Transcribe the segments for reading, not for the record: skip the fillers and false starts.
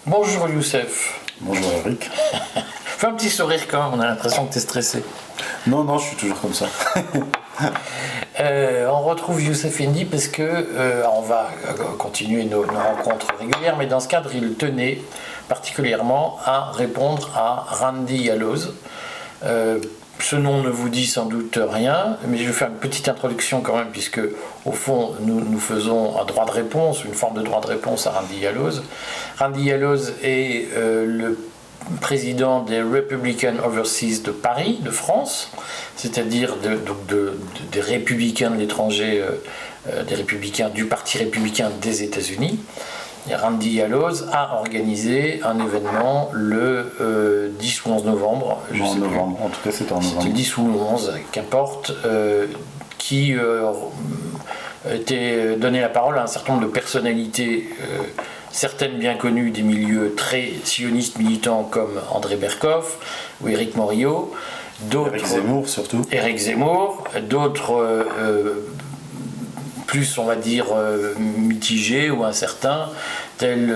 Bonjour Youssef. Bonjour Eric. Fais un petit sourire quand même, on a l'impression que tu es stressé. Non, je suis toujours comme ça. On retrouve Youssef Indy parce que on va continuer nos rencontres régulières, mais dans ce cadre, il tenait particulièrement à répondre à Randy Yaloz. Ce nom ne vous dit sans doute rien, mais je vais faire une petite introduction quand même, puisque au fond, nous faisons un droit de réponse, une forme de droit de réponse à Randy Yaloz. Randy Yaloz est le président des Republican Overseas de Paris, de France, c'est-à-dire des républicains de l'étranger, des républicains du Parti républicain des États-Unis. Et Randy Yaloz a organisé un événement le 10 ou 11 novembre. En novembre, en tout cas c'était en novembre. C'était le 10 ou le 11, qu'importe, qui était donné la parole à un certain nombre de personnalités, certaines bien connues des milieux très sionistes militants comme André Berkoff ou Éric Morillo, d'autres, Éric Zemmour surtout. Éric Zemmour, d'autres plus on va dire mitigés ou incertains, tels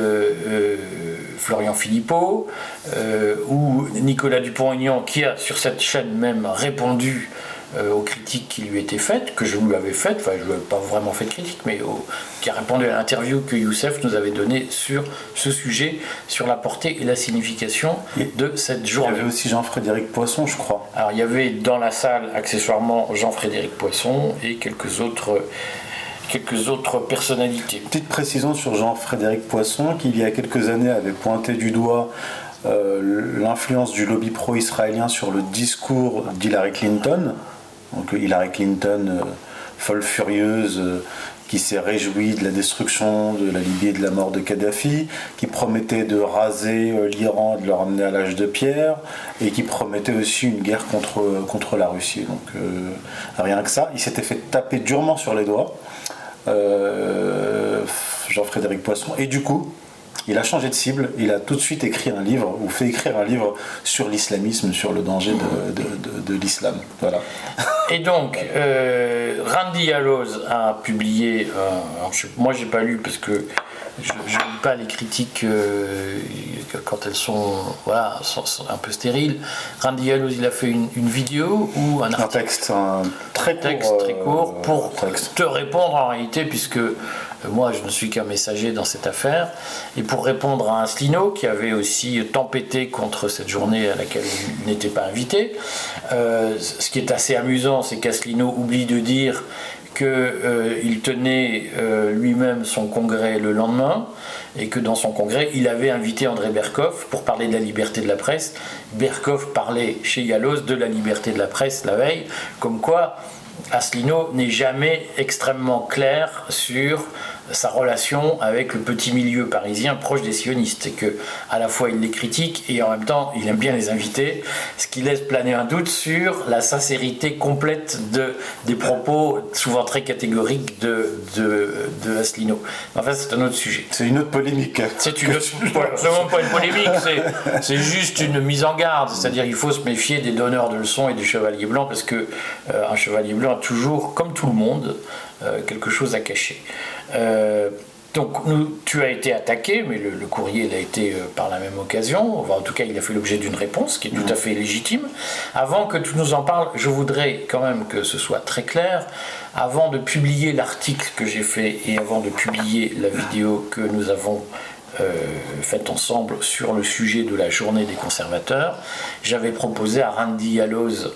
Florian Philippot ou Nicolas Dupont-Aignan, qui a sur cette chaîne même répondu aux critiques qui lui étaient faites, que je lui avais faites, enfin je ne lui avais pas vraiment fait de critique, mais qui a répondu à l'interview que Youssef nous avait donnée sur ce sujet, sur la portée et la signification de cette journée. Il y avait aussi Jean-Frédéric Poisson, je crois. Alors il y avait dans la salle accessoirement Jean-Frédéric Poisson et quelques autres personnalités. Petite précision sur Jean-Frédéric Poisson, qui il y a quelques années avait pointé du doigt l'influence du lobby pro-israélien sur le discours d'Hillary Clinton. Donc Hillary Clinton, folle furieuse, qui s'est réjouie de la destruction de la Libye et de la mort de Kadhafi, qui promettait de raser l'Iran et de le ramener à l'âge de pierre, et qui promettait aussi une guerre contre la Russie. Donc rien que ça, il s'était fait taper durement sur les doigts, Jean-Frédéric Poisson, et du coup, il a changé de cible, il a tout de suite écrit un livre, ou fait écrire un livre sur l'islamisme, sur le danger de l'islam. Voilà. Et donc, Randy Yaloz a publié, moi j'ai pas lu parce que je ne lis pas les critiques quand elles sont, sont un peu stériles. Randy Yaloz, il a fait une vidéo ou un article, un texte très court pour te répondre en réalité, puisque moi je ne suis qu'un messager dans cette affaire, et pour répondre à Asselineau qui avait aussi tempêté contre cette journée à laquelle il n'était pas invité. Ce qui est assez amusant, c'est qu'Asselineau oublie de dire qu'il tenait lui-même son congrès le lendemain, et que dans son congrès, il avait invité André Berkoff pour parler de la liberté de la presse. Berkoff parlait chez Yaloz de la liberté de la presse la veille, comme quoi Asselineau n'est jamais extrêmement clair sur sa relation avec le petit milieu parisien proche des sionistes, et que à la fois il les critique et en même temps il aime bien les inviter, ce qui laisse planer un doute sur la sincérité complète des propos souvent très catégoriques de Asselineau. Enfin, c'est un autre sujet. C'est une autre polémique. C'est une autre, vraiment pas une polémique, c'est juste une mise en garde, c'est-à-dire il faut se méfier des donneurs de leçons et des chevaliers blancs, parce que un chevalier blanc a toujours, comme tout le monde, quelque chose à cacher. Donc tu as été attaqué, mais le courrier l'a été par la même occasion. Enfin, en tout cas, il a fait l'objet d'une réponse qui est tout à fait légitime. Avant que tu nous en parles, je voudrais quand même que ce soit très clair. Avant de publier l'article que j'ai fait et avant de publier la vidéo que nous avons faite ensemble sur le sujet de la journée des conservateurs, j'avais proposé à Randy Yaloz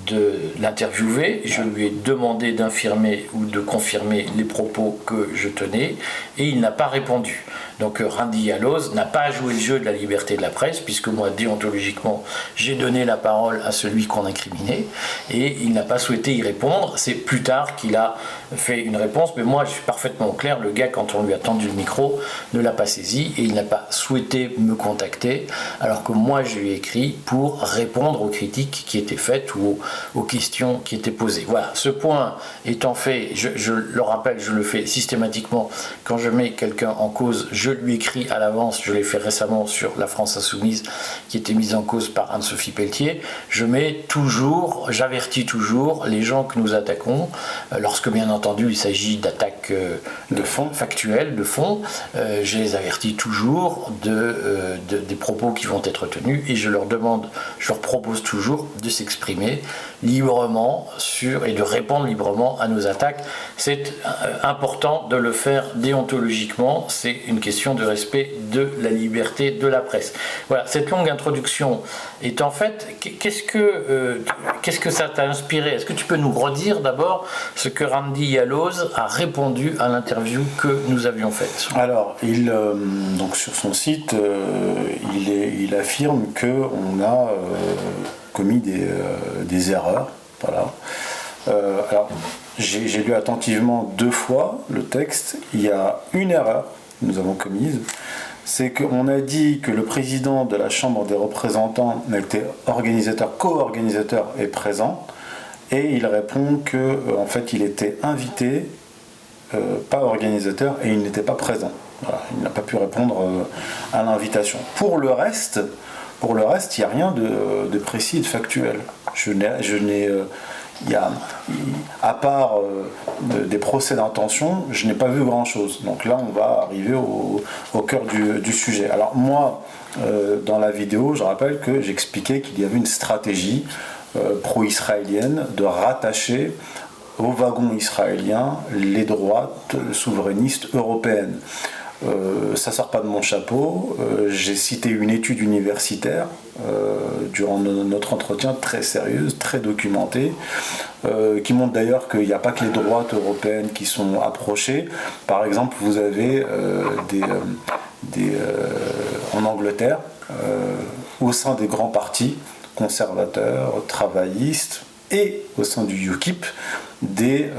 de l'interviewer. Je lui ai demandé d'infirmer ou de confirmer les propos que je tenais, et il n'a pas répondu. Donc Randy Yaloz n'a pas joué le jeu de la liberté de la presse, puisque moi, déontologiquement, j'ai donné la parole à celui qu'on incriminait, et il n'a pas souhaité y répondre. C'est plus tard qu'il a fait une réponse, mais moi je suis parfaitement clair, le gars, quand on lui a tendu le micro, ne l'a pas saisi, et il n'a pas souhaité me contacter, alors que moi je lui ai écrit pour répondre aux critiques qui étaient faites ou aux questions qui étaient posées. Voilà, ce point étant fait, je le rappelle, je le fais systématiquement, quand je mets quelqu'un en cause, je lui écris à l'avance, je l'ai fait récemment sur La France Insoumise, qui était mise en cause par Anne-Sophie Pelletier, j'avertis toujours les gens que nous attaquons, lorsque bien entendu il s'agit d'attaques de fond, factuelles, de fond, je les avertis toujours des propos qui vont être tenus et je leur propose toujours de s'exprimer librement et de répondre librement à nos attaques. C'est important de le faire déontologiquement, c'est une question de respect de la liberté de la presse. Voilà, cette longue introduction est en fait, qu'est-ce que ça t'a inspiré? Est-ce que tu peux nous redire d'abord ce que Randy Yaloz a répondu à l'interview que nous avions faite? Alors, donc sur son site, il affirme qu'on a commis des erreurs. Voilà. Alors, j'ai lu attentivement 2 fois le texte. Il y a une erreur que nous avons commise. C'est qu'on a dit que le président de la Chambre des représentants était co-organisateur et présent. Et il répond qu'en fait, il était invité, pas organisateur, et il n'était pas présent. Voilà, il n'a pas pu répondre à l'invitation. Pour le reste, il n'y a rien de précis et de factuel. À part des procès d'intention, je n'ai pas vu grand-chose. Donc là, on va arriver au cœur du sujet. Alors moi, dans la vidéo, je rappelle que j'expliquais qu'il y avait une stratégie pro-israélienne de rattacher au wagon israélien les droites souverainistes européennes. Ça sort pas de mon chapeau. J'ai cité une étude universitaire durant notre entretien, très sérieuse, très documentée, qui montre d'ailleurs qu'il n'y a pas que les droites européennes qui sont approchées. Par exemple, vous avez en Angleterre, au sein des grands partis conservateurs, travaillistes, et au sein du UKIP, des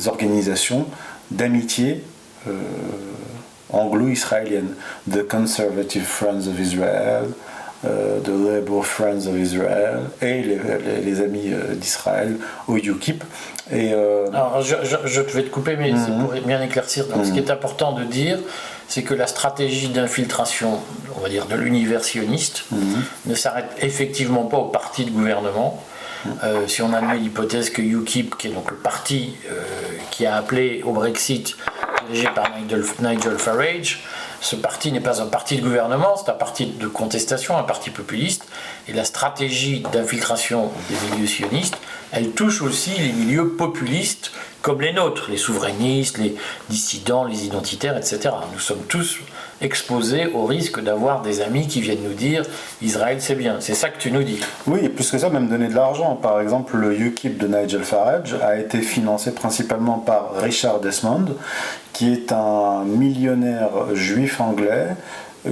organisations d'amitié anglo-israélienne, The Conservative Friends of Israel, The Labour Friends of Israel, et les amis d'Israël au UKIP. Alors, je vais te couper, mais c'est pour bien éclaircir. Donc, ce qui est important de dire, c'est que la stratégie d'infiltration, on va dire, de l'univers sioniste, ne s'arrête effectivement pas au parti de gouvernement. Si on admet l'hypothèse que UKIP, qui est donc le parti qui a appelé au Brexit, dirigé par Nigel Farage, ce parti n'est pas un parti de gouvernement, c'est un parti de contestation, un parti populiste, et la stratégie d'infiltration des milieux sionistes, elle touche aussi les milieux populistes comme les nôtres, les souverainistes, les dissidents, les identitaires, etc. Nous sommes tous exposés au risque d'avoir des amis qui viennent nous dire Israël c'est bien, c'est ça que tu nous dis. Oui, et plus que ça, même donner de l'argent. Par exemple, le UKIP de Nigel Farage a été financé principalement par Richard Desmond, qui est un millionnaire juif anglais,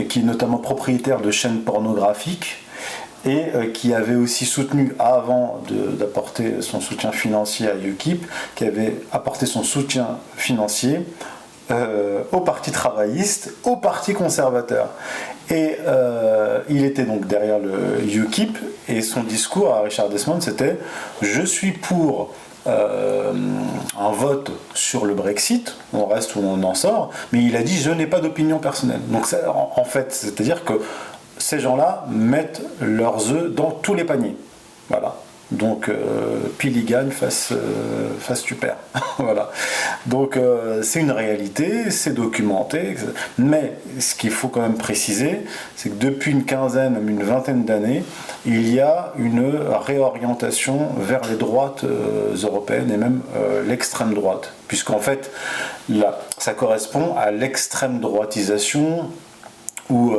qui est notamment propriétaire de chaînes pornographiques, et qui avait aussi soutenu, avant d'apporter son soutien financier à UKIP, qui avait apporté son soutien financier au Parti travailliste, au Parti conservateur. Et il était donc derrière le UKIP, et son discours à Richard Desmond, c'était « Je suis pour un vote sur le Brexit, on reste ou on en sort, mais il a dit « Je n'ai pas d'opinion personnelle ». Donc en fait, c'est-à-dire que ces gens-là mettent leurs œufs dans tous les paniers. Voilà. Donc, pile y gagne, face tu perds. Voilà. Donc, c'est une réalité, c'est documenté. Mais ce qu'il faut quand même préciser, c'est que depuis une quinzaine, même une vingtaine d'années, il y a une réorientation vers les droites européennes et même l'extrême droite. Puisqu'en fait, là, ça correspond à l'extrême droitisation où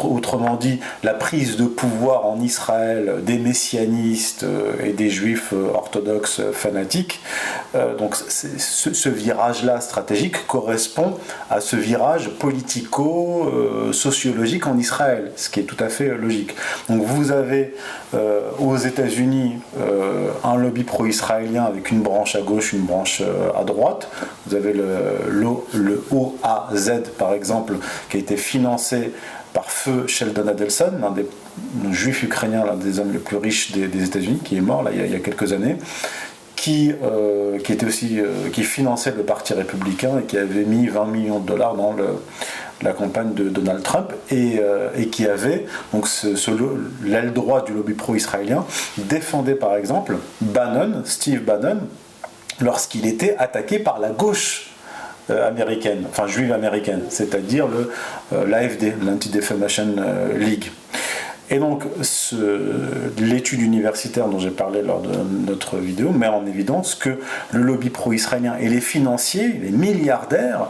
autrement dit, la prise de pouvoir en Israël des messianistes et des juifs orthodoxes fanatiques. Donc ce virage-là stratégique correspond à ce virage politico-sociologique en Israël, ce qui est tout à fait logique. Donc vous avez aux États-Unis un lobby pro-israélien avec une branche à gauche, une branche à droite. Vous avez le OAZ par exemple, qui a été financé par feu Sheldon Adelson, l'un des juif ukrainien, l'un des hommes les plus riches des États-Unis, qui est mort là, il y a quelques années, qui était aussi, qui finançait le parti républicain et qui avait mis 20 millions de dollars dans la campagne de Donald Trump et qui avait, donc l'aile droite du lobby pro-israélien, défendait par exemple Steve Bannon, lorsqu'il était attaqué par la gauche américaine, enfin juive américaine, c'est-à-dire l'AFD, l'Anti-Defamation League. Et donc, l'étude universitaire dont j'ai parlé lors de notre vidéo met en évidence que le lobby pro-israélien et les financiers, les milliardaires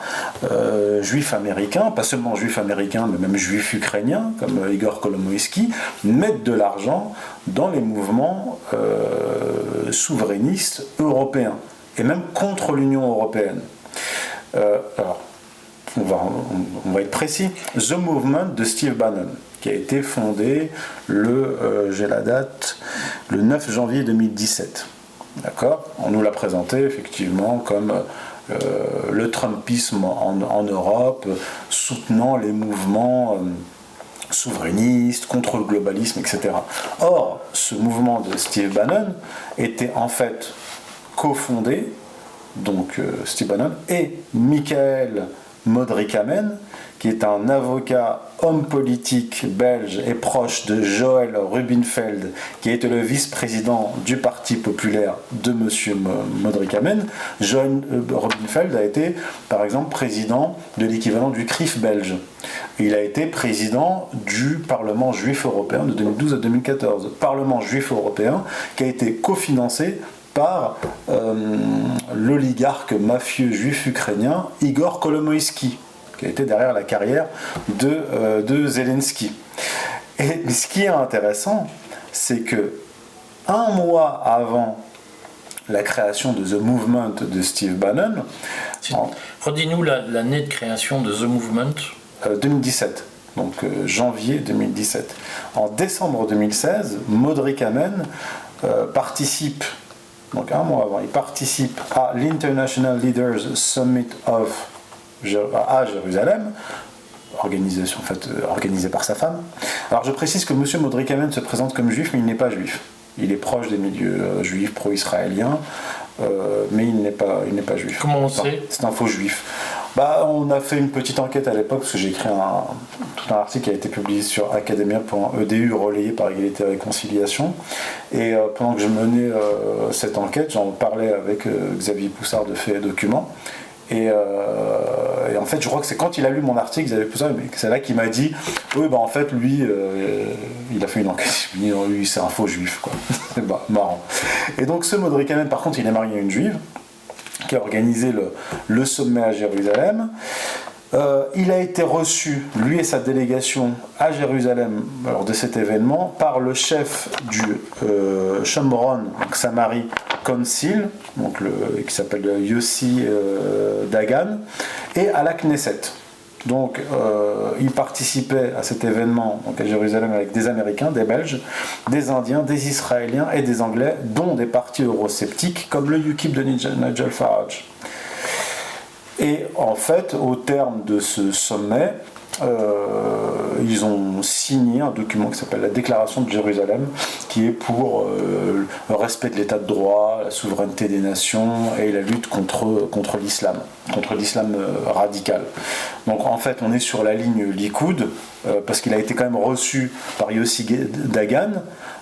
juifs américains, pas seulement juifs américains, mais même juifs ukrainiens, comme Igor Kolomoïski, mettent de l'argent dans les mouvements souverainistes européens, et même contre l'Union européenne. Alors, on va être précis. The Movement de Steve Bannon, qui a été fondé j'ai la date, le 9 janvier 2017. D'accord ? On nous l'a présenté effectivement comme le Trumpisme en Europe, soutenant les mouvements souverainistes, contre le globalisme, etc. Or, ce mouvement de Steve Bannon était en fait cofondé, donc Steve Bannon, et Michael Modrikamen, qui est un avocat, homme politique belge et proche de Joël Rubinfeld, qui était le vice-président du Parti populaire de M. Modrikamen. Joël Rubinfeld a été, par exemple, président de l'équivalent du CRIF belge. Il a été président du Parlement juif européen de 2012 à 2014. Parlement juif européen qui a été cofinancé par l'oligarque mafieux juif ukrainien Igor Kolomoïski, qui a été derrière la carrière de Zelensky. Et ce qui est intéressant, c'est que un mois avant la création de The Movement de Steve Bannon, redis-nous l'année de création de The Movement. 2017. Donc janvier 2017. En décembre 2016, Modrikamen participe, donc un mois avant, il participe à l'International Leaders Summit à Jérusalem, organisée par sa femme. Alors je précise que M. Modrikamen se présente comme juif, mais il n'est pas juif. Il est proche des milieux juifs pro-israéliens, mais il n'est pas juif. Comment on sait ? C'est un faux juif. On a fait une petite enquête à l'époque, parce que j'ai écrit tout un article qui a été publié sur academia.edu, relayé par Égalité et Réconciliation. Et pendant que je menais cette enquête, j'en parlais avec Xavier Poussard de Faits et Documents. Et en fait, je crois que c'est quand il a lu mon article, Xavier Poussard, c'est là qu'il m'a dit oui, en fait, lui, il a fait une enquête, lui, c'est un faux juif, quoi. C'est marrant. Et donc, ce Modrikamen, par contre, il est marié à une juive, qui a organisé le sommet à Jérusalem. Il a été reçu, lui et sa délégation, à Jérusalem lors de cet événement, par le chef du Shomron, donc Samarie Council, donc qui s'appelle Yossi Dagan, et à la Knesset. Donc, il participait à cet événement donc à Jérusalem avec des Américains, des Belges, des Indiens, des Israéliens et des Anglais, dont des partis eurosceptiques comme le UKIP de Nigel Farage. Et en fait, au terme de ce sommet, ils ont signé un document qui s'appelle la Déclaration de Jérusalem, qui est pour le respect de l'état de droit, la souveraineté des nations et la lutte contre l'islam radical. Donc en fait, on est sur la ligne Likoud, parce qu'il a été quand même reçu par Yossi Dagan,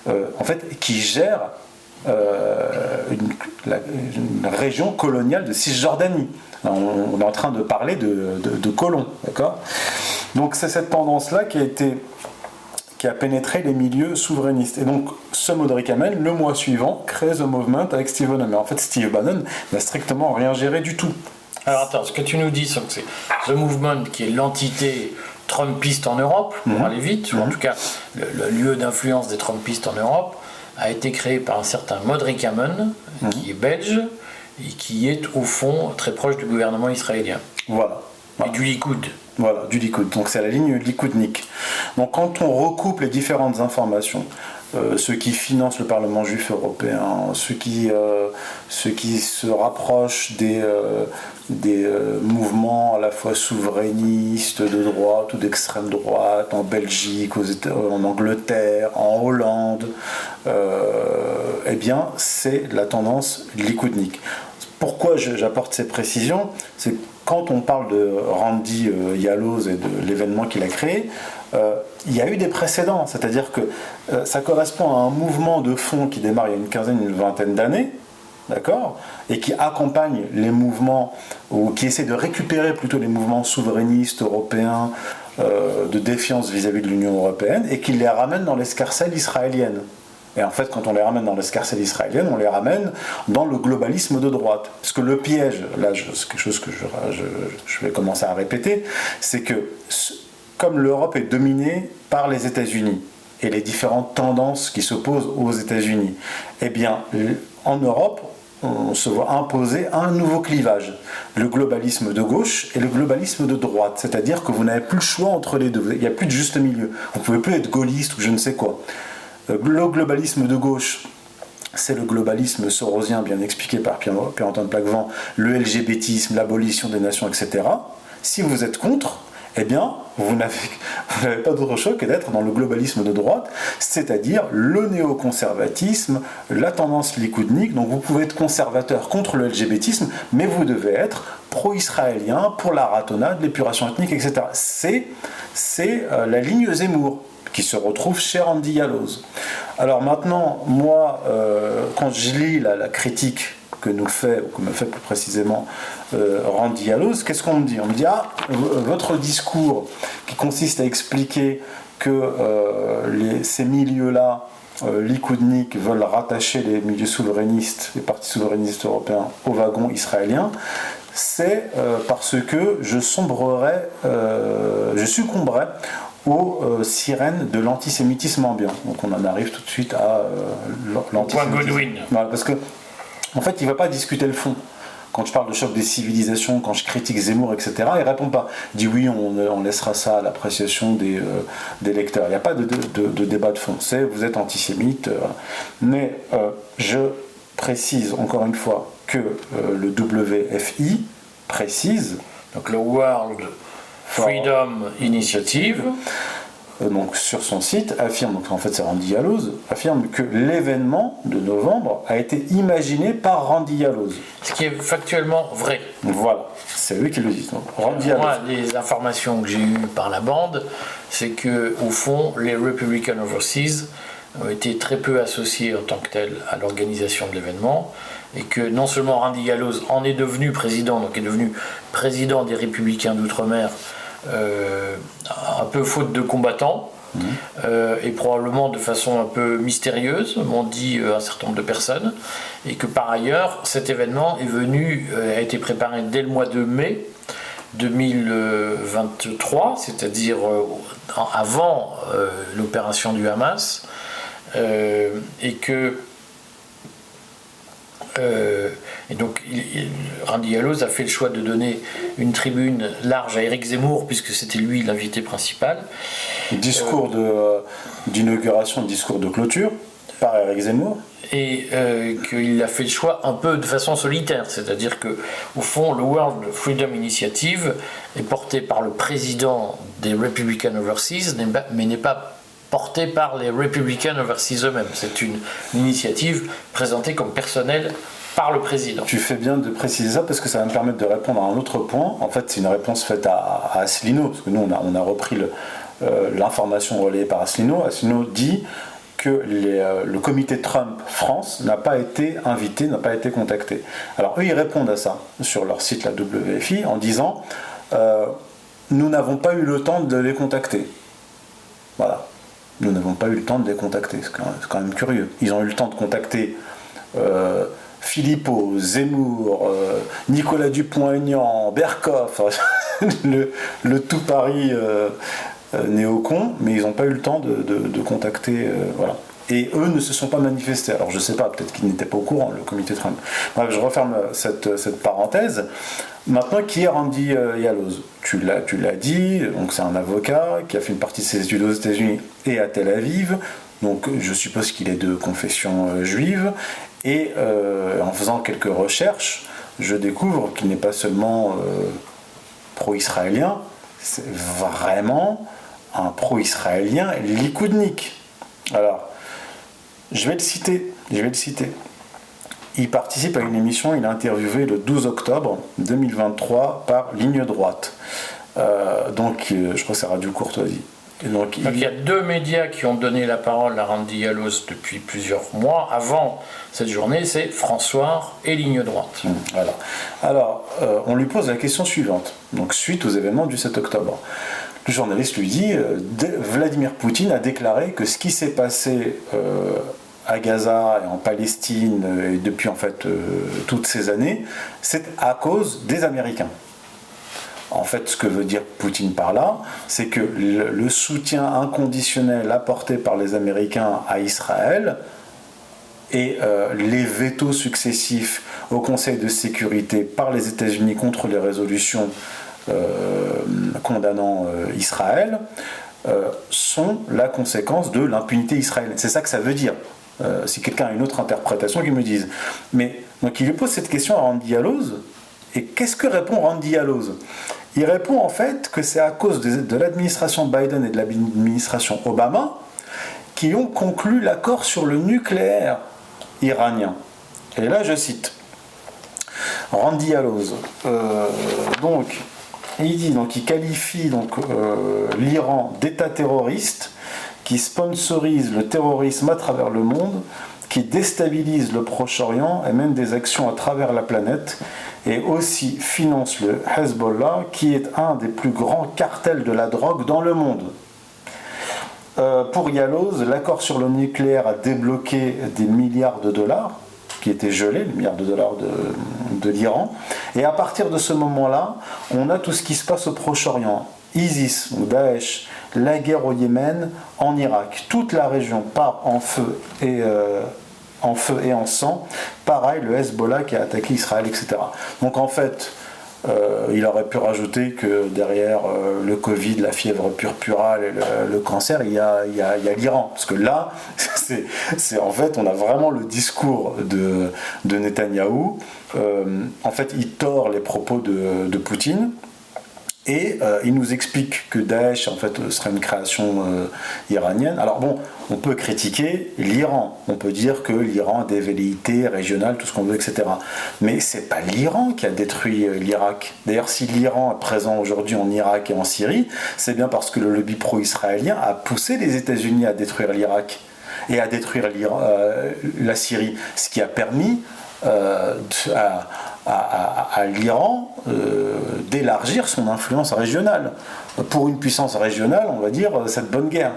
en fait, qui gère une région coloniale de Cisjordanie. On est en train de parler de colons, d'accord ? Donc c'est cette tendance-là qui a pénétré les milieux souverainistes. Et donc ce Modrikamen, le mois suivant, crée The Movement avec Steve Bannon. Mais en fait, Steve Bannon n'a strictement rien géré du tout. Alors attends, ce que tu nous dis, c'est The Movement, qui est l'entité trumpiste en Europe, pour aller vite, ou en tout cas le lieu d'influence des trumpistes en Europe, a été créé par un certain Modrikamen, qui est belge, et qui est au fond très proche du gouvernement israélien. Voilà. Et du Likoud. Voilà, du Likoud. Donc c'est la ligne Likoudnik. Donc quand on recoupe les différentes informations, ceux qui financent le Parlement juif européen, ceux qui se rapprochent des mouvements à la fois souverainistes, de droite ou d'extrême droite, en Belgique, en Angleterre, en Hollande, eh bien c'est la tendance Likoudnik. Pourquoi j'apporte ces précisions? C'est que quand on parle de Randy Yaloz et de l'événement qu'il a créé, il y a eu des précédents, c'est-à-dire que ça correspond à un mouvement de fond qui démarre il y a une quinzaine, une vingtaine d'années, d'accord, et qui accompagne les mouvements, ou qui essaie de récupérer plutôt les mouvements souverainistes européens de défiance vis-à-vis de l'Union européenne, et qui les ramène dans l'escarcelle israélienne. Et en fait, quand on les ramène dans l'escarcelle israélienne, on les ramène dans le globalisme de droite. Parce que le piège, là, c'est quelque chose que je vais commencer à répéter, c'est que comme l'Europe est dominée par les États-Unis et les différentes tendances qui s'opposent aux États-Unis, eh bien, en Europe, on se voit imposer un nouveau clivage, le globalisme de gauche et le globalisme de droite. C'est-à-dire que vous n'avez plus le choix entre les deux. Il n'y a plus de juste milieu. Vous ne pouvez plus être gaulliste ou je ne sais quoi. Le globalisme de gauche, c'est le globalisme sorosien bien expliqué par Pierre-Antoine Plaquevent, le LGBTisme, l'abolition des nations, etc. Si vous êtes contre, eh bien, vous n'avez pas d'autre choix que d'être dans le globalisme de droite, c'est-à-dire le néoconservatisme, la tendance likoudnique. Donc vous pouvez être conservateur contre le LGBTisme, mais vous devez être pro-israélien, pour la ratonnade, l'épuration ethnique, etc. C'est la ligne Zemmour qui se retrouve chez Randy Yaloz. Alors maintenant, moi, quand je lis la critique que me fait plus précisément Randy Yaloz, qu'est-ce qu'on me dit? On me dit, votre discours qui consiste à expliquer que ces milieux-là, likoudniques, veulent rattacher les milieux souverainistes, les partis souverainistes européens au wagon israélien, c'est parce que je succomberais aux sirènes de l'antisémitisme ambiant. Donc on en arrive tout de suite à l'antisémitisme. Point Godwin. Voilà, parce que en fait, il ne va pas discuter le fond. Quand je parle de choc des civilisations, quand je critique Zemmour, etc., il ne répond pas. Il dit oui, on laissera ça à l'appréciation des lecteurs. Il n'y a pas de débat de fond. C'est vous êtes antisémite. Mais je précise encore une fois que le WFI précise. Donc le World Freedom Initiative, donc sur son site, affirme, donc en fait c'est Randy Yaloz, affirme que l'événement de novembre a été imaginé par Randy Yaloz. Ce qui est factuellement vrai. Voilà, c'est eux qui le disent. Randy Yaloz. Moi, les informations que j'ai eues par la bande, c'est que au fond, les Republican Overseas ont été très peu associés en tant que tels à l'organisation de l'événement, et que non seulement Randy Yaloz en est devenu président, donc est devenu président des Républicains d'Outre-mer, un peu faute de combattants, et probablement de façon un peu mystérieuse, m'ont dit un certain nombre de personnes, et que par ailleurs cet événement a été préparé dès le mois de mai 2023, c'est-à-dire avant l'opération du Hamas, et que et donc Randy Yaloz a fait le choix de donner une tribune large à Éric Zemmour, puisque c'était lui l'invité principal. Discours d'inauguration, discours de clôture par Éric Zemmour. Et qu'il a fait le choix un peu de façon solitaire, c'est-à-dire que au fond le World Freedom Initiative est porté par le président des Republican Overseas, mais n'est pas porté par les Republican Overseas eux-mêmes. C'est une initiative présentée comme personnelle par le président. Tu fais bien de préciser ça parce que ça va me permettre de répondre à un autre point. En fait, c'est une réponse faite à Asselineau, parce que nous, on a repris l'information relayée par Asselineau. Asselineau dit que le comité Trump France n'a pas été invité, n'a pas été contacté. Alors eux, ils répondent à ça sur leur site, la WFI, en disant nous n'avons pas eu le temps de les contacter. Voilà. Nous n'avons pas eu le temps de les contacter. C'est quand même curieux. Ils ont eu le temps de contacter Philippot, Zemmour, Nicolas Dupont-Aignan, Berkoff, le tout Paris néocon, mais ils n'ont pas eu le temps de contacter. Voilà. Et eux ne se sont pas manifestés. Alors je ne sais pas, peut-être qu'ils n'étaient pas au courant, le comité Trump. Bref, je referme cette parenthèse. Maintenant, qui est Randy Yaloz? Tu l'as dit, donc c'est un avocat qui a fait une partie de ses études aux États-Unis et à Tel Aviv. Donc je suppose qu'il est de confession juive. Et en faisant quelques recherches, je découvre qu'il n'est pas seulement pro-israélien, c'est vraiment un pro-israélien likoudnik. Alors, je vais le citer. Il participe à une émission, il est interviewé le 12 octobre 2023 par Ligne Droite. Je crois que c'est Radio Courtoisie. Donc il y a 2 médias qui ont donné la parole à Randy Yaloz depuis plusieurs mois. Avant cette journée, c'est François et Ligne Droite. Voilà. Alors, on lui pose la question suivante, donc suite aux événements du 7 octobre. Le journaliste lui dit Vladimir Poutine a déclaré que ce qui s'est passé à Gaza et en Palestine et depuis en fait toutes ces années, c'est à cause des Américains. En fait, ce que veut dire Poutine par là, c'est que le soutien inconditionnel apporté par les Américains à Israël et les vétos successifs au Conseil de sécurité par les États-Unis contre les résolutions condamnant Israël sont la conséquence de l'impunité israélienne. C'est ça que ça veut dire. Si quelqu'un a une autre interprétation, qu'il me dise. Mais donc il lui pose cette question à Randy Yaloz, et qu'est-ce que répond Randy Yaloz? Il répond en fait que c'est à cause de l'administration Biden et de l'administration Obama qui ont conclu l'accord sur le nucléaire iranien. Et là je cite Randy Yaloz. Il qualifie l'Iran d'État terroriste qui sponsorise le terrorisme à travers le monde, qui déstabilise le Proche-Orient et mène des actions à travers la planète, et aussi finance le Hezbollah, qui est un des plus grands cartels de la drogue dans le monde. Pour Yaloz, l'accord sur le nucléaire a débloqué des milliards de dollars, qui étaient gelés, les milliards de dollars de l'Iran, et à partir de ce moment-là, on a tout ce qui se passe au Proche-Orient. ISIS, ou Daesh, la guerre au Yémen, en Irak, toute la région part en feu et en sang. Pareil, le Hezbollah qui a attaqué Israël, etc. Donc en fait, il aurait pu rajouter que derrière le Covid, la fièvre purpurale et le cancer, il y a l'Iran. Parce que là, en fait, on a vraiment le discours de Netanyahou. En fait, il tord les propos de Poutine. Et il nous explique que Daesh en fait serait une création iranienne. Alors bon, on peut critiquer l'Iran, on peut dire que l'Iran a des velléités régionales, tout ce qu'on veut, etc. Mais c'est pas l'Iran qui a détruit l'Irak. D'ailleurs, si l'Iran est présent aujourd'hui en Irak et en Syrie, c'est bien parce que le lobby pro-israélien a poussé les États-Unis à détruire l'Irak et à détruire la Syrie, ce qui a permis à l'Iran d'élargir son influence régionale. Pour une puissance régionale, on va dire, cette bonne guerre.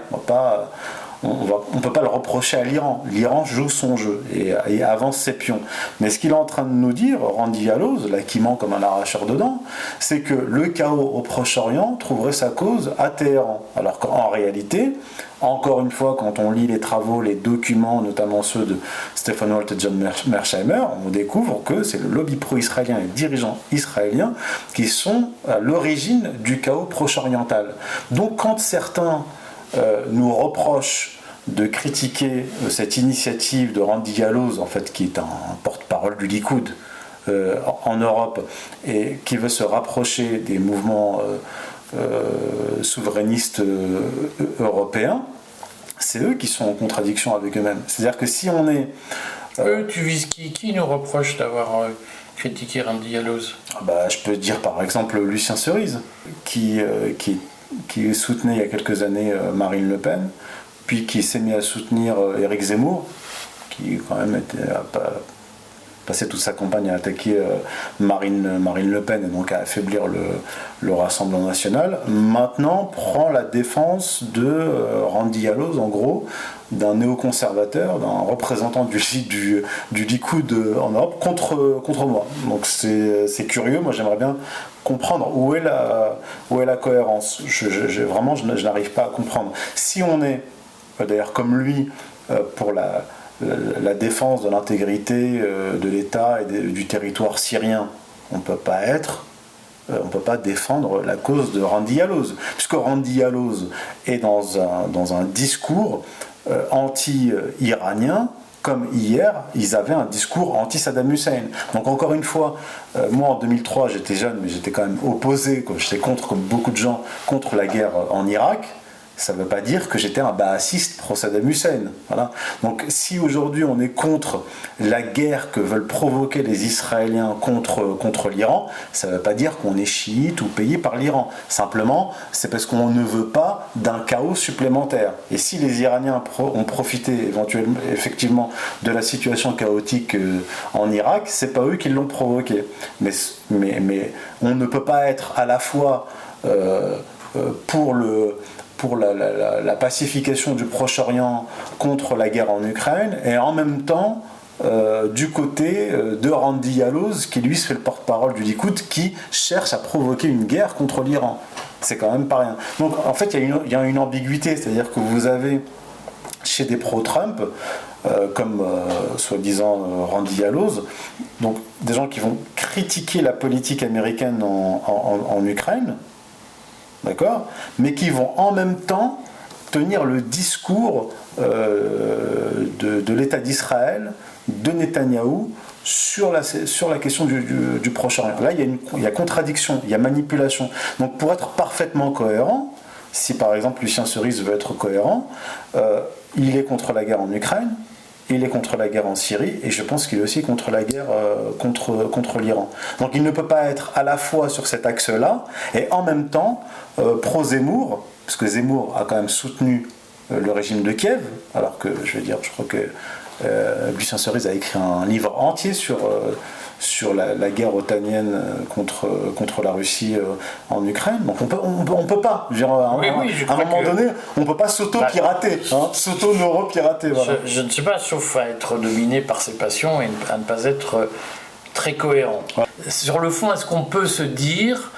On ne peut pas le reprocher à l'Iran. L'Iran joue son jeu et avance ses pions. Mais ce qu'il est en train de nous dire, Randy Yaloz, là, qui ment comme un arracheur de dents, c'est que le chaos au Proche-Orient trouverait sa cause à Téhéran. Alors qu'en réalité, encore une fois, quand on lit les travaux, les documents, notamment ceux de Stephen Walt et John Mearsheimer, on découvre que c'est le lobby pro-israélien et les dirigeants israéliens qui sont à l'origine du chaos proche-oriental. Donc quand certains nous reprochent de critiquer cette initiative de Randy Yaloz, en fait, qui est un porte-parole du Likoud en Europe et qui veut se rapprocher des mouvements souverainistes européens, c'est eux qui sont en contradiction avec eux-mêmes. C'est-à-dire que si on est... Eux, tu vises qui nous reproche d'avoir critiqué Randy Yaloz? Je peux dire par exemple Lucien Cerise, qui soutenait il y a quelques années Marine Le Pen, puis qui s'est mis à soutenir Éric Zemmour, qui quand même passé toute sa campagne à attaquer Marine Le Pen et donc à affaiblir le Rassemblement national, maintenant prend la défense de Randy Yaloz, en gros, d'un néoconservateur, d'un représentant du Likoud en Europe contre moi. Donc c'est curieux, moi j'aimerais bien comprendre où est la cohérence. Je n'arrive pas à comprendre. Si on est d'ailleurs comme lui, pour la défense de l'intégrité de l'État et du territoire syrien. On ne peut pas défendre la cause de Randy Alloz, puisque Randy Alloz est dans un discours anti-iranien, comme hier, ils avaient un discours anti-Saddam Hussein. Donc encore une fois, moi en 2003, j'étais jeune, mais j'étais quand même opposé, j'étais contre, comme beaucoup de gens, contre la guerre en Irak. Ça ne veut pas dire que j'étais un baassiste pro-Saddam Hussein. Voilà. Donc si aujourd'hui on est contre la guerre que veulent provoquer les Israéliens contre l'Iran, ça ne veut pas dire qu'on est chiite ou payé par l'Iran. Simplement, c'est parce qu'on ne veut pas d'un chaos supplémentaire. Et si les Iraniens ont profité éventuellement, effectivement, de la situation chaotique en Irak, c'est pas eux qui l'ont provoqué. Mais on ne peut pas être à la fois pour la pacification du Proche-Orient contre la guerre en Ukraine, et en même temps du côté de Randy Alloz, qui lui se fait le porte-parole du Likoud, qui cherche à provoquer une guerre contre l'Iran. C'est quand même pas rien. Donc en fait il y a une ambiguïté, c'est-à-dire que vous avez chez des pro-Trump, comme soi-disant Randy Alloz, donc des gens qui vont critiquer la politique américaine en Ukraine, d'accord, mais qui vont en même temps tenir le discours de l'État d'Israël, de Netanyahou, sur la question du Proche-Orient. Là, il y a contradiction, il y a manipulation. Donc pour être parfaitement cohérent, si par exemple Lucien Cerise veut être cohérent, il est contre la guerre en Ukraine, il est contre la guerre en Syrie, et je pense qu'il est aussi contre la guerre contre l'Iran. Donc il ne peut pas être à la fois sur cet axe-là, et en même temps pro-Zemmour, parce que Zemmour a quand même soutenu le régime de Kiev, alors que, je crois que Lucien Cerise a écrit un livre entier sur la guerre otanienne contre la Russie en Ukraine. Donc on peut pas, à un moment donné, on peut pas s'auto-pirater, s'auto-neuro-pirater. Voilà. Je ne sais pas, sauf à être dominé par ses passions et à ne pas être très cohérent. Ouais. Sur le fond, est-ce qu'on peut se dire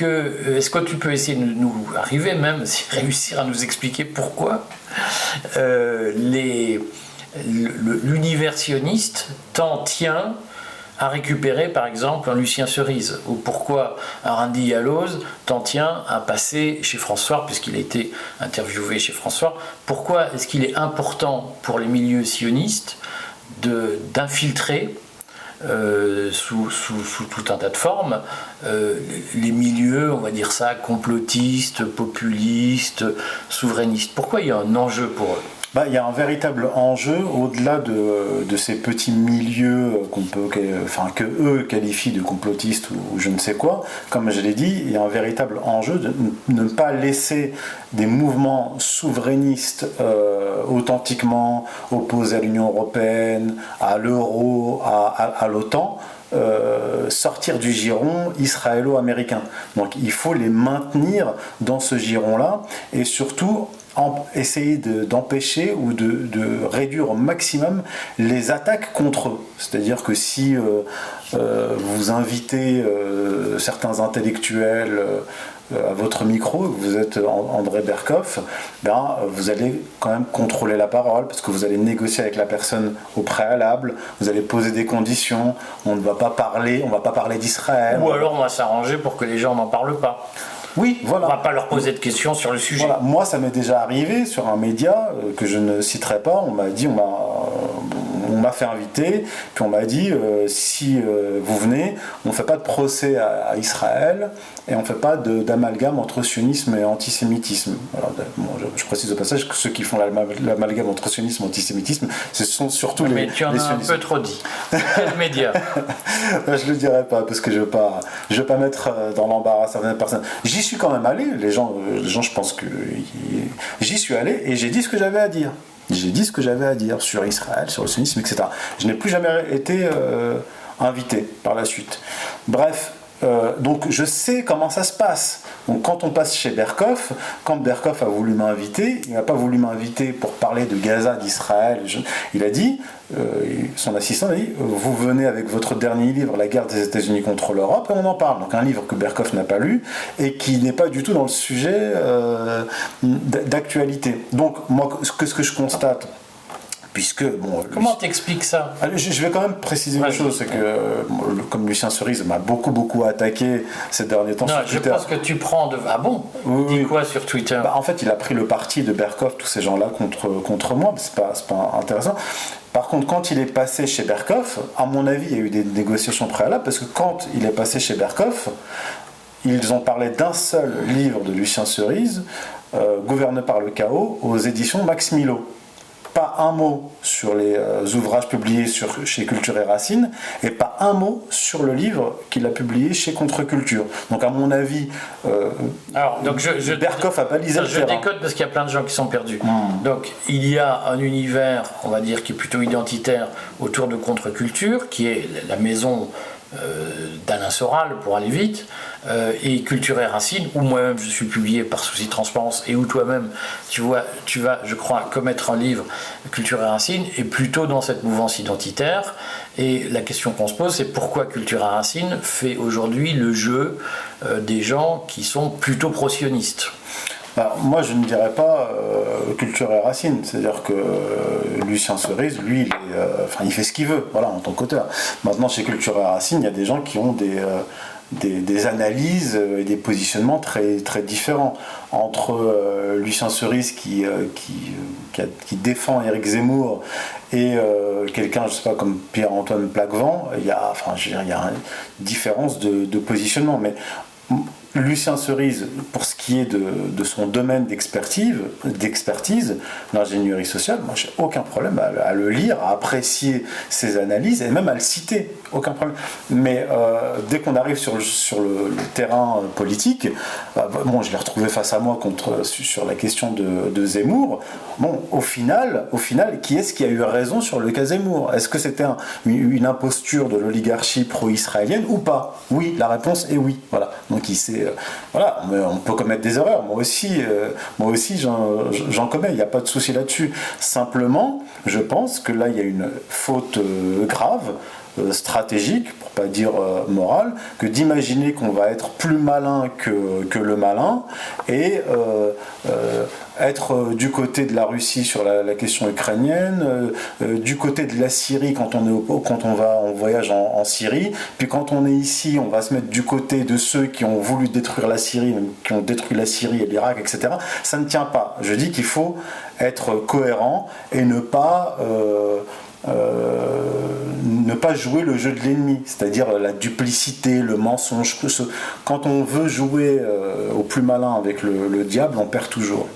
est-ce que tu peux essayer de nous arriver même, réussir à nous expliquer pourquoi l'univers sioniste t'en tient à récupérer par exemple un Lucien Cerise, ou pourquoi un Randy Alloz t'en tient à passer chez François, puisqu'il a été interviewé chez François. Pourquoi est-ce qu'il est important pour les milieux sionistes d'infiltrer sous tout un tas de formes les milieux, on va dire ça, complotistes, populistes, souverainistes? Pourquoi il y a un enjeu pour eux? Il y a un véritable enjeu au-delà de ces petits milieux que eux qualifient de complotistes ou je ne sais quoi. Comme je l'ai dit, il y a un véritable enjeu de ne pas laisser des mouvements souverainistes authentiquement opposés à l'Union européenne, à l'euro, à l'OTAN, sortir du giron israélo-américain. Donc il faut les maintenir dans ce giron-là, et surtout essayer d'empêcher ou de réduire au maximum les attaques contre eux. C'est-à-dire que si vous invitez certains intellectuels à votre micro, vous êtes André Berkoff, vous allez quand même contrôler la parole, parce que vous allez négocier avec la personne au préalable, vous allez poser des conditions, on ne va pas parler d'Israël. Ou alors on va s'arranger pour que les gens n'en parlent pas. Oui, voilà. On ne va pas leur poser de questions sur le sujet. Voilà. Moi, ça m'est déjà arrivé sur un média que je ne citerai pas. On m'a fait inviter, puis on m'a dit si vous venez, on ne fait pas de procès à Israël et on ne fait pas d'amalgame entre sionisme et antisémitisme. Alors, je précise au passage que ceux qui font l'amalgame entre sionisme et antisémitisme, ce sont surtout les sionistes. Mais tu en as un peu trop dit. Quel média? Je ne le dirai pas parce que je ne veux pas mettre dans l'embarras certaines personnes. J'y suis quand même allé. Les gens, je pense que j'y suis allé et j'ai dit ce que j'avais à dire. J'ai dit ce que j'avais à dire sur Israël, sur le sionisme, etc. Je n'ai plus jamais été invité par la suite. Bref, donc je sais comment ça se passe. Donc quand on passe chez Berkoff, quand Berkoff a voulu m'inviter, il n'a pas voulu m'inviter pour parler de Gaza, d'Israël. Il a dit, son assistant a dit, vous venez avec votre dernier livre, La guerre des États-Unis contre l'Europe, et on en parle. Donc un livre que Berkoff n'a pas lu et qui n'est pas du tout dans le sujet d'actualité. Donc moi, ce que je constate, puisque, bon, comment t'expliques ça? Je vais quand même préciser une chose, c'est que comme Lucien Cerise m'a beaucoup attaqué ces derniers temps sur Twitter. Je pense que tu prends de... Ah bon? Oui. Dis quoi sur Twitter? En fait, il a pris le parti de Berkoff, tous ces gens-là, contre moi, c'est pas intéressant. Par contre, quand il est passé chez Berkoff, à mon avis, il y a eu des négociations préalables, parce que quand il est passé chez Berkoff, ils ont parlé d'un seul livre de Lucien Cerise, Gouverné par le chaos, aux éditions Max Milo. Pas un mot sur les ouvrages publiés chez Culture et Racines, et pas un mot sur le livre qu'il a publié chez Contre-Culture. Donc à mon avis, Berkoff a balisé le terrain. Je décode parce qu'il y a plein de gens qui sont perdus. Donc il y a un univers, on va dire, qui est plutôt identitaire autour de Contre-Culture, qui est la maison d'Alain Soral, pour aller vite, et Culture et Racines, où moi-même je suis publié par souci de transparence, et où toi-même tu vas, je crois, commettre un livre, Culture et Racines, et plutôt dans cette mouvance identitaire. Et la question qu'on se pose, c'est pourquoi Culture et Racines fait aujourd'hui le jeu des gens qui sont plutôt pro-sionistes. Moi, je ne dirais pas Culture et Racines, c'est-à-dire que Lucien Cerise, lui, il fait ce qu'il veut, voilà, en tant qu'auteur. Maintenant, chez Culture et Racines, il y a des gens qui ont des analyses et des positionnements très différents. Entre Lucien Cerise qui défend Éric Zemmour et quelqu'un, je ne sais pas, comme Pierre-Antoine Plaquevent, il y a une différence de positionnement. Mais Lucien Cerise, pour ce qui est de son domaine d'expertise, l'ingénierie sociale, moi j'ai aucun problème à le lire, à apprécier ses analyses et même à le citer, aucun problème. Mais dès qu'on arrive sur le terrain politique, je l'ai retrouvé face à moi sur la question de Zemmour. Bon, au final, qui est-ce qui a eu raison sur le cas Zemmour? Est-ce que c'était une imposture de l'oligarchie pro-israélienne ou pas? Oui, la réponse est oui. Voilà. Donc voilà, on peut commettre des erreurs. Moi aussi, j'en commets. Il n'y a pas de souci là-dessus. Simplement, je pense que là, il y a une faute grave, stratégique, pour pas dire morale, que d'imaginer qu'on va être plus malin que le malin et être du côté de la Russie sur la question ukrainienne, du côté de la Syrie quand on voyage en Syrie, puis quand on est ici, on va se mettre du côté de ceux qui ont voulu détruire la Syrie, qui ont détruit la Syrie et l'Irak, etc. Ça ne tient pas. Je dis qu'il faut être cohérent et ne pas jouer le jeu de l'ennemi, c'est-à-dire la duplicité, le mensonge. Quand on veut jouer au plus malin avec le diable, on perd toujours.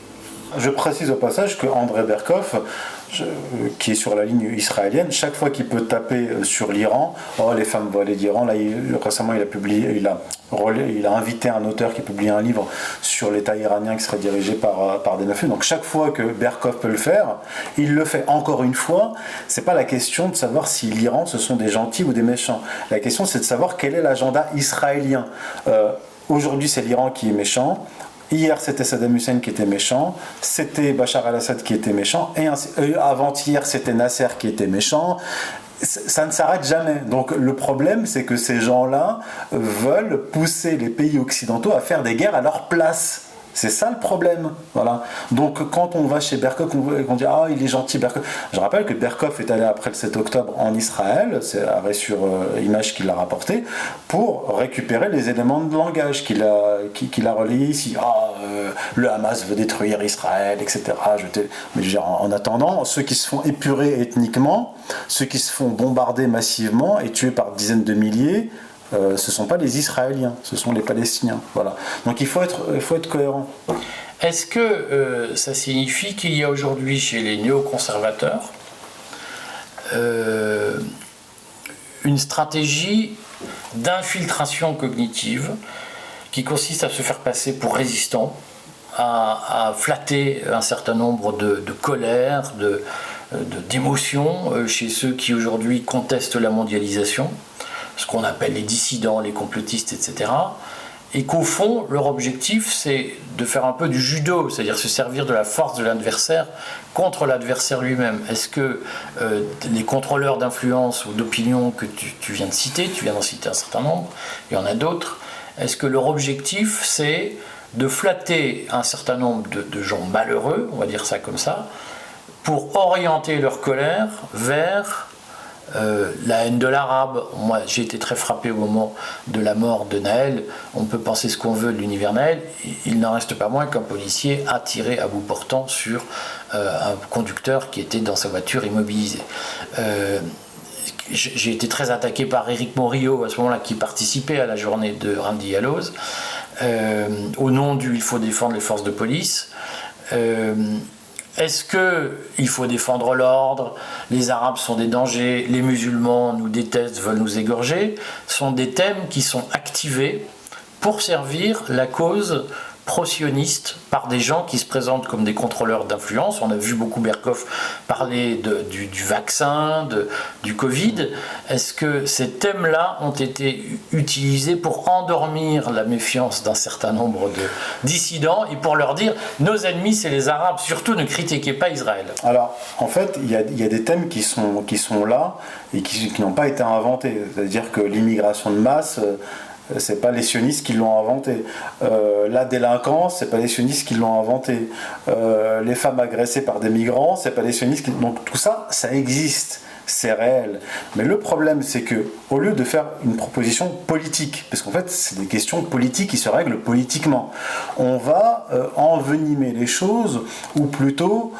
Je précise au passage que André Berkoff, qui est sur la ligne israélienne, chaque fois qu'il peut taper sur l'Iran, les femmes volées d'Iran, là, récemment il a invité un auteur qui a publié un livre sur l'État iranien qui serait dirigé par des mafieux. Donc chaque fois que Berkoff peut le faire, il le fait. Encore une fois, c'est pas la question de savoir si l'Iran ce sont des gentils ou des méchants. La question c'est de savoir quel est l'agenda israélien. Aujourd'hui c'est l'Iran qui est méchant. Hier, c'était Saddam Hussein qui était méchant, c'était Bachar al-Assad qui était méchant, et avant-hier, c'était Nasser qui était méchant. Ça ne s'arrête jamais. Donc le problème, c'est que ces gens-là veulent pousser les pays occidentaux à faire des guerres à leur place. C'est ça le problème. Voilà. Donc quand on va chez Berkoff, on dit « il est gentil Berkoff ». Je rappelle que Berkoff est allé après le 7 octobre en Israël, c'est arrêt sur image qu'il a rapporté, pour récupérer les éléments de langage qu'il a relayés ici. Le Hamas veut détruire Israël, etc. Mais en attendant, ceux qui se font épurer ethniquement, ceux qui se font bombarder massivement et tuer par dizaines de milliers, ce ne sont pas les Israéliens, ce sont les Palestiniens. Voilà. Donc il faut être cohérent. Est-ce que ça signifie qu'il y a aujourd'hui chez les néoconservateurs une stratégie d'infiltration cognitive qui consiste à se faire passer pour résistant, à flatter un certain nombre de colères, d'émotions chez ceux qui aujourd'hui contestent la mondialisation, ce qu'on appelle les dissidents, les complotistes, etc., et qu'au fond, leur objectif, c'est de faire un peu du judo, c'est-à-dire se servir de la force de l'adversaire contre l'adversaire lui-même. Est-ce que les contrôleurs d'influence ou d'opinion que tu viens de citer, tu viens d'en citer un certain nombre, il y en a d'autres, est-ce que leur objectif, c'est de flatter un certain nombre de gens malheureux, on va dire ça comme ça, pour orienter leur colère vers la haine de l'arabe? Moi, j'ai été très frappé au moment de la mort de Naël. On peut penser ce qu'on veut de l'univers Naël. Il n'en reste pas moins qu'un policier a tiré à bout portant sur un conducteur qui était dans sa voiture immobilisé. J'ai été très attaqué par Éric Morillo à ce moment-là, qui participait à la journée de Randy Yalloz, au nom du « il faut défendre les forces de police ». Est-ce qu'il faut défendre l'ordre? Les Arabes sont des dangers, les musulmans nous détestent, veulent nous égorger. Ce sont des thèmes qui sont activés pour servir la cause pro-sioniste par des gens qui se présentent comme des contrôleurs d'influence. On a vu beaucoup Berkoff parler du vaccin, du Covid. Est-ce que ces thèmes-là ont été utilisés pour endormir la méfiance d'un certain nombre de dissidents et pour leur dire « nos ennemis, c'est les Arabes, surtout ne critiquez pas Israël ». Alors, en fait, il y a des thèmes qui sont là et qui n'ont pas été inventés. C'est-à-dire que l'immigration de masse... c'est pas les sionistes qui l'ont inventé. La délinquance, c'est pas les sionistes qui l'ont inventé. Les femmes agressées par des migrants, c'est pas les sionistes qui... Donc tout ça, ça existe, c'est réel. Mais le problème, c'est que au lieu de faire une proposition politique, parce qu'en fait, c'est des questions politiques qui se règlent politiquement, on va envenimer les choses, ou plutôt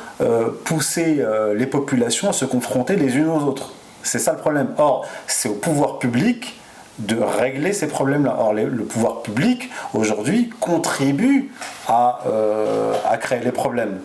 pousser les populations à se confronter les unes aux autres. C'est ça le problème. Or, c'est au pouvoir public de régler ces problèmes-là. Or, le pouvoir public, aujourd'hui, contribue à créer les problèmes.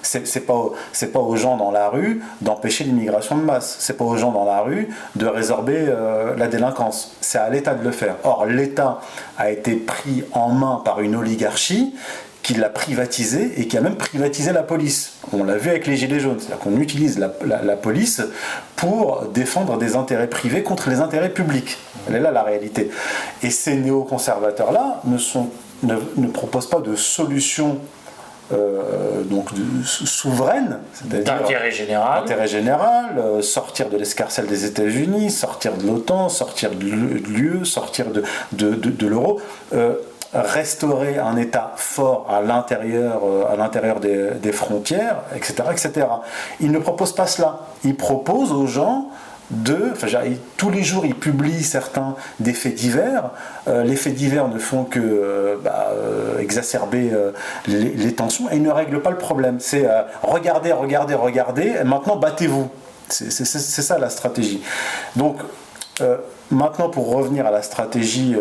C'est pas aux gens dans la rue d'empêcher l'immigration de masse. C'est pas aux gens dans la rue de résorber la délinquance. C'est à l'État de le faire. Or, l'État a été pris en main par une oligarchie qui l'a privatisé et qui a même privatisé la police. On l'a vu avec les Gilets jaunes, c'est-à-dire qu'on utilise la police pour défendre des intérêts privés contre les intérêts publics. Elle est là la réalité. Et ces néoconservateurs-là ne proposent pas de solution souveraine, c'est-à-dire d'intérêt général, sortir de l'escarcelle des États-Unis, sortir de l'OTAN, sortir de l'UE, sortir de l'euro. Restaurer un État fort à l'intérieur des frontières, etc., etc. Il ne propose pas cela. Il propose aux gens tous les jours, il publie certains des faits divers. Les faits divers ne font que exacerber les tensions et ils ne règlent pas le problème. C'est regardez, et maintenant battez-vous. C'est ça la stratégie. Donc, maintenant, pour revenir à la stratégie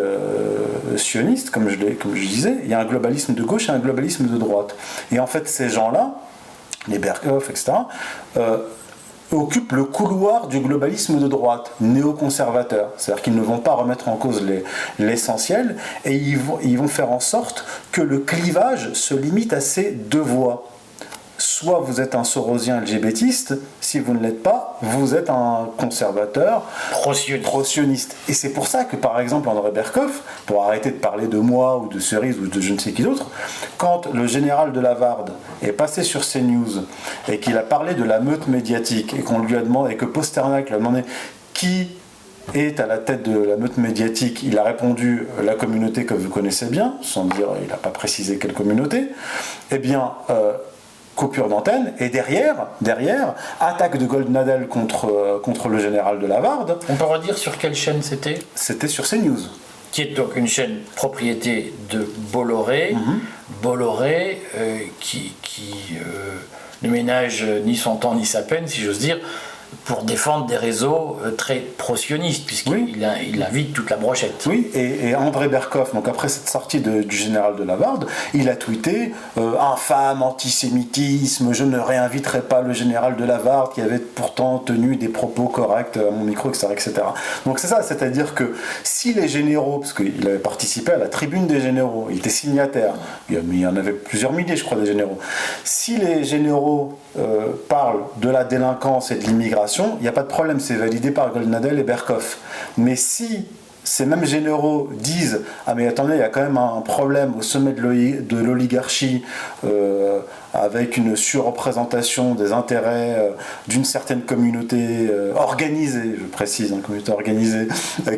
sioniste, comme je disais, il y a un globalisme de gauche et un globalisme de droite. Et en fait, ces gens-là, les Berkoff, etc., occupent le couloir du globalisme de droite, néoconservateur. C'est-à-dire qu'ils ne vont pas remettre en cause l'essentiel et ils vont faire en sorte que le clivage se limite à ces deux voies. Soit vous êtes un sorosien LGBTiste, si vous ne l'êtes pas, vous êtes un conservateur pro-sioniste. Et c'est pour ça que, par exemple, André Berkoff, pour arrêter de parler de moi ou de Cerise ou de je ne sais qui d'autre, quand le général de Lavarde est passé sur CNews et qu'il a parlé de la meute médiatique et qu'on lui a demandé, et que Posternak lui a demandé qui est à la tête de la meute médiatique, il a répondu la communauté que vous connaissez bien, sans dire, il n'a pas précisé quelle communauté, eh bien... coupure d'antenne, et derrière, attaque de Goldnadel contre le général de Lavarde. On peut redire sur quelle chaîne c'était? C'était sur CNews. Qui est donc une chaîne propriété de Bolloré, Bolloré qui ne ménage ni son temps ni sa peine, si j'ose dire, pour défendre des réseaux très pro-sionistes, puisqu'il invite toute la brochette. Oui, et André Berkoff, donc après cette sortie du général de Lavarde, il a tweeté infâme antisémitisme, je ne réinviterai pas le général de Lavarde qui avait pourtant tenu des propos corrects à mon micro, etc. etc. Donc c'est ça, c'est-à-dire que si les généraux, parce qu'il avait participé à la tribune des généraux, il était signataire, mais il y en avait plusieurs milliers, je crois, des généraux. Si les généraux parlent de la délinquance et de l'immigration, il n'y a pas de problème, c'est validé par Goldnadel et Berkoff. Mais si ces mêmes généraux disent « Ah mais attendez, il y a quand même un problème au sommet de l'oligarchie avec une surreprésentation des intérêts d'une certaine communauté organisée, je précise, une communauté organisée,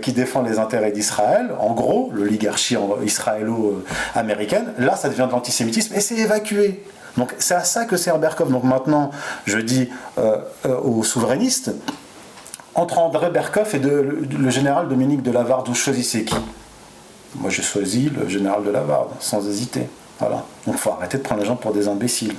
qui défend les intérêts d'Israël, en gros, l'oligarchie israélo-américaine, là ça devient de l'antisémitisme et c'est évacué. » Donc c'est à ça que sert Berkov. Donc maintenant, je dis aux souverainistes, entre André Berkov et le général Dominique de Lavarde, vous choisissez qui? Moi, je choisis le général de Lavarde, sans hésiter. Voilà. Donc, il faut arrêter de prendre les gens pour des imbéciles.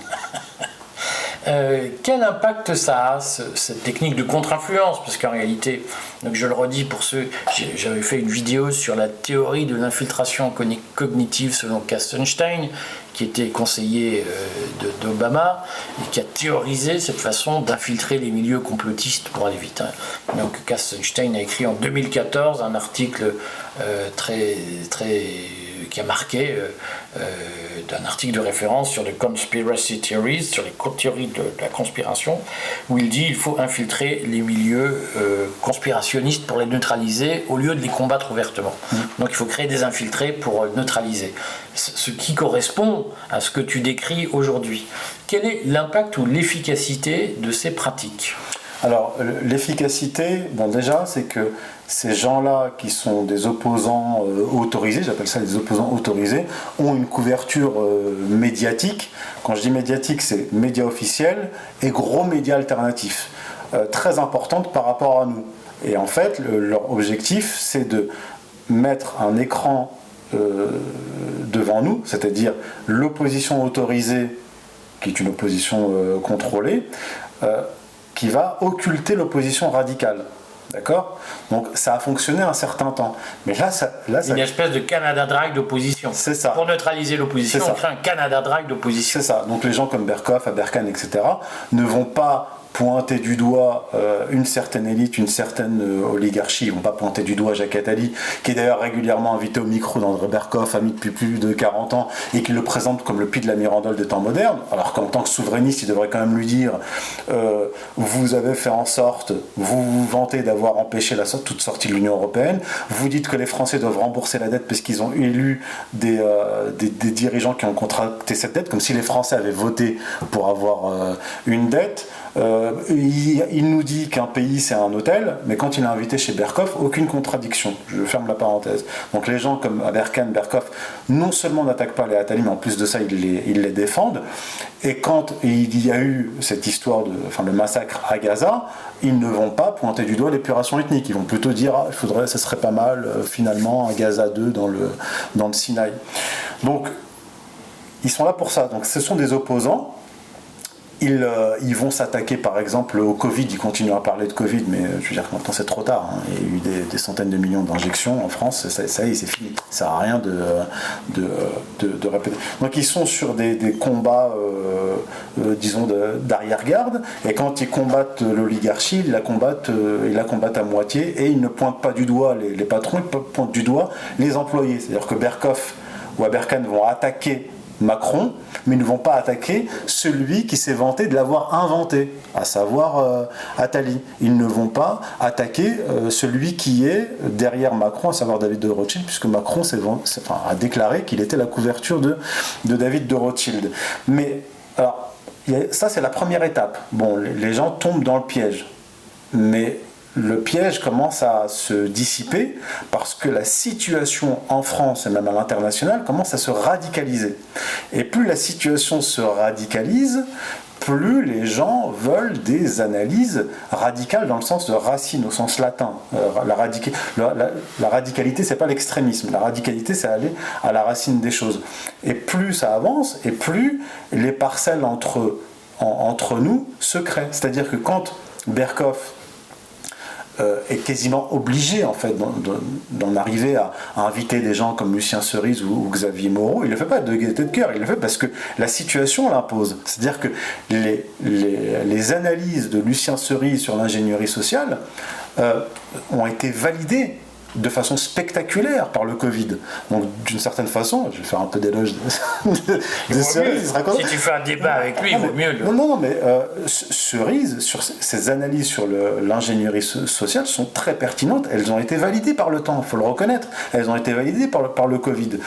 Quel impact ça a, cette technique de contre-influence? Parce qu'en réalité, donc je le redis pour ceux, j'avais fait une vidéo sur la théorie de l'infiltration cognitive selon Kastenstein, qui était conseiller d'Obama, et qui a théorisé cette façon d'infiltrer les milieux complotistes pour aller vite. Donc Kastenstein a écrit en 2014 un article qui a marqué d'un article de référence sur les conspiracy theories, sur les théories de la conspiration, où il dit qu'il faut infiltrer les milieux conspirationnistes pour les neutraliser au lieu de les combattre ouvertement. Donc il faut créer des infiltrés pour neutraliser. Ce qui correspond à ce que tu décris aujourd'hui. Quel est l'impact ou l'efficacité de ces pratiques ? Alors, l'efficacité, bon déjà, c'est que ces gens-là qui sont des opposants autorisés, j'appelle ça des opposants autorisés, ont une couverture médiatique. Quand je dis médiatique, c'est médias officiels et gros médias alternatifs, très importante par rapport à nous. Et en fait, leur objectif, c'est de mettre un écran devant nous, c'est-à-dire l'opposition autorisée, qui est une opposition contrôlée, qui va occulter l'opposition radicale. D'accord ? Donc ça a fonctionné un certain temps. Mais là, une espèce de Canada Dry d'opposition. C'est ça. Pour neutraliser l'opposition, on crée un Canada Dry d'opposition. C'est ça. Donc les gens comme Berkov, Aberkan, etc. ne vont pas pointer du doigt une certaine élite, une certaine oligarchie. Ils ne vont pas pointer du doigt Jacques Attali, qui est d'ailleurs régulièrement invité au micro d'André Berkov, ami depuis plus de 40 ans, et qui le présente comme le Puy de la Mirandole des temps modernes, alors qu'en tant que souverainiste, il devrait quand même lui dire vous avez fait en sorte, vous vous vantez d'avoir empêché toute sortie de l'Union Européenne, vous dites que les Français doivent rembourser la dette parce qu'ils ont élu des dirigeants qui ont contracté cette dette, comme si les Français avaient voté pour avoir une dette. Il nous dit qu'un pays c'est un hôtel, mais quand il est invité chez Berkov, aucune contradiction. Je ferme la parenthèse. Donc les gens comme Aberkan, Berkov, non seulement n'attaquent pas les Attali, mais en plus de ça, ils les défendent. Et quand il y a eu cette histoire le massacre à Gaza, ils ne vont pas pointer du doigt l'épuration ethnique. Ils vont plutôt dire ça serait pas mal finalement un Gaza 2 dans le Sinaï. Donc ils sont là pour ça. Donc ce sont des opposants. Ils vont s'attaquer par exemple au Covid, ils continuent à parler de Covid, mais je veux dire que maintenant c'est trop tard. Hein. Il y a eu des centaines de millions d'injections en France, ça y est, c'est fini. Ça sert à rien de répéter. Donc ils sont sur des combats, disons, d'arrière-garde, et quand ils combattent l'oligarchie, ils la combattent à moitié, et ils ne pointent pas du doigt les patrons, ils pointent du doigt les employés. C'est-à-dire que Berkov ou Aberkan vont attaquer Macron, mais ils ne vont pas attaquer celui qui s'est vanté de l'avoir inventé, à savoir Attali. Ils ne vont pas attaquer celui qui est derrière Macron, à savoir David de Rothschild, puisque Macron a déclaré qu'il était la couverture de David de Rothschild. Mais alors, ça c'est la première étape. Bon, les gens tombent dans le piège, mais le piège commence à se dissiper parce que la situation en France et même à l'international commence à se radicaliser. Et plus la situation se radicalise, plus les gens veulent des analyses radicales dans le sens de racine, au sens latin. La radicalité, c'est pas l'extrémisme. La radicalité, c'est aller à la racine des choses. Et plus ça avance, et plus les parcelles entre nous se créent. C'est-à-dire que quand Berkov est quasiment obligé en fait d'en arriver à inviter des gens comme Lucien Cerise ou Xavier Moreau. Il ne le fait pas de gaieté de cœur, il le fait parce que la situation l'impose. C'est-à-dire que les analyses de Lucien Cerise sur l'ingénierie sociale ont été validées de façon spectaculaire par le Covid. Donc d'une certaine façon, je vais faire un peu d'éloge des cerises, il sera content. Si tu fais un débat avec lui, il vaut mieux. Non, mais Cerise, sur ces analyses sur l'ingénierie sociale sont très pertinentes. Elles ont été validées par le temps, il faut le reconnaître. Elles ont été validées par le Covid.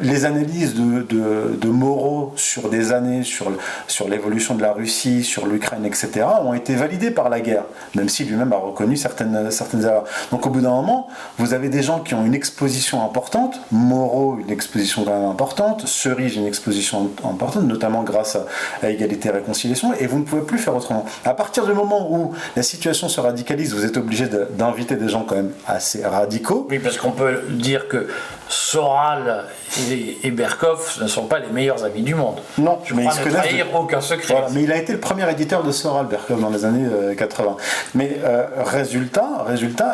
Les analyses de Moreau sur des années, sur l'évolution de la Russie, sur l'Ukraine, etc., ont été validées par la guerre, même si lui-même a reconnu certaines erreurs. Donc au bout d'un moment, vous avez des gens qui ont une exposition importante, Moreau une exposition quand même importante, Cerise une exposition importante, notamment grâce à Égalité et Réconciliation, et vous ne pouvez plus faire autrement. À partir du moment où la situation se radicalise, vous êtes obligé d'inviter des gens quand même assez radicaux. Oui, parce qu'on peut dire que Soral et Berkoff ne sont pas les meilleurs amis du monde. Non, mais ils se connaissent. Trahir aucun secret. Voilà, mais il a été le premier éditeur de Soral, Berkoff, dans les années 80. Mais résultat,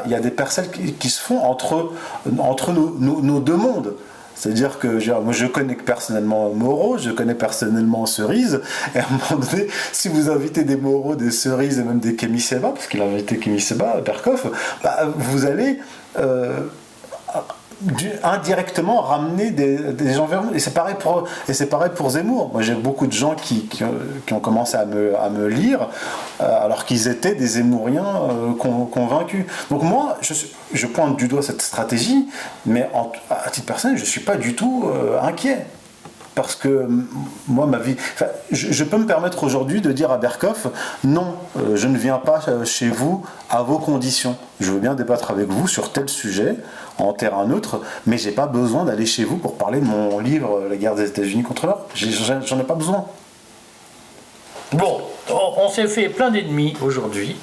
il y a des parcelles qui se font entre nos deux mondes. C'est-à-dire que moi je connais personnellement Moreau, je connais personnellement Cerise, et à un moment donné, si vous invitez des Moreau, des Cerises et même des Kémy Séba, parce qu'il a invité Kémy Séba, Berkoff, vous allez indirectement ramener des gens vers nous. Et c'est pareil pour Zemmour. Moi j'ai beaucoup de gens qui ont commencé à me lire alors qu'ils étaient des Zemmouriens convaincus. Donc moi je pointe du doigt cette stratégie, mais à titre personnel je ne suis pas du tout inquiet. Parce que moi, ma vie... je peux me permettre aujourd'hui de dire à Berkoff, non, je ne viens pas chez vous à vos conditions. Je veux bien débattre avec vous sur tel sujet, en terrain neutre, mais j'ai pas besoin d'aller chez vous pour parler de mon livre « La guerre des États-Unis contre l'Europe ». J'en ai pas besoin. Bon, on s'est fait plein d'ennemis aujourd'hui.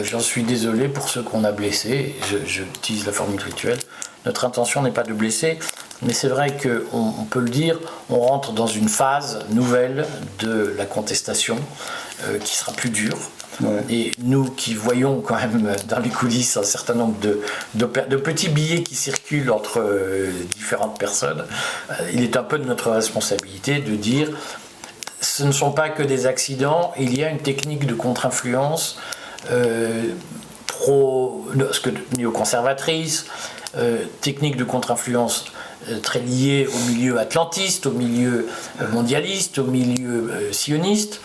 J'en suis désolé pour ceux qu'on a blessés. Je utilise la formule rituelle. Notre intention n'est pas de blesser, mais c'est vrai qu'on peut le dire, on rentre dans une phase nouvelle de la contestation qui sera plus dure. Ouais. Et nous qui voyons quand même dans les coulisses un certain nombre de petits billets qui circulent entre différentes personnes, il est un peu de notre responsabilité de dire ce ne sont pas que des accidents, il y a une technique de contre-influence néoconservatrice, technique de contre-influence très liée au milieu atlantiste, au milieu mondialiste, au milieu sioniste.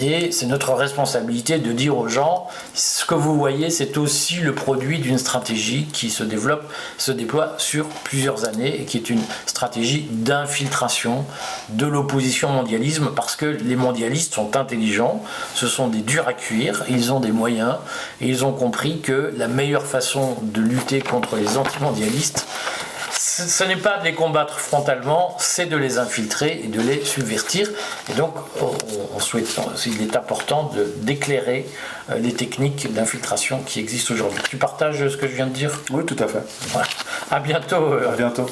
Et c'est notre responsabilité de dire aux gens, ce que vous voyez, c'est aussi le produit d'une stratégie qui se déploie sur plusieurs années et qui est une stratégie d'infiltration de l'opposition au mondialisme, parce que les mondialistes sont intelligents, ce sont des durs à cuire, ils ont des moyens et ils ont compris que la meilleure façon de lutter contre les antimondialistes, ce n'est pas de les combattre frontalement, c'est de les infiltrer et de les subvertir. Et donc, il est important d'éclairer les techniques d'infiltration qui existent aujourd'hui. Tu partages ce que je viens de dire ? Oui, tout à fait. Voilà. À bientôt. À bientôt.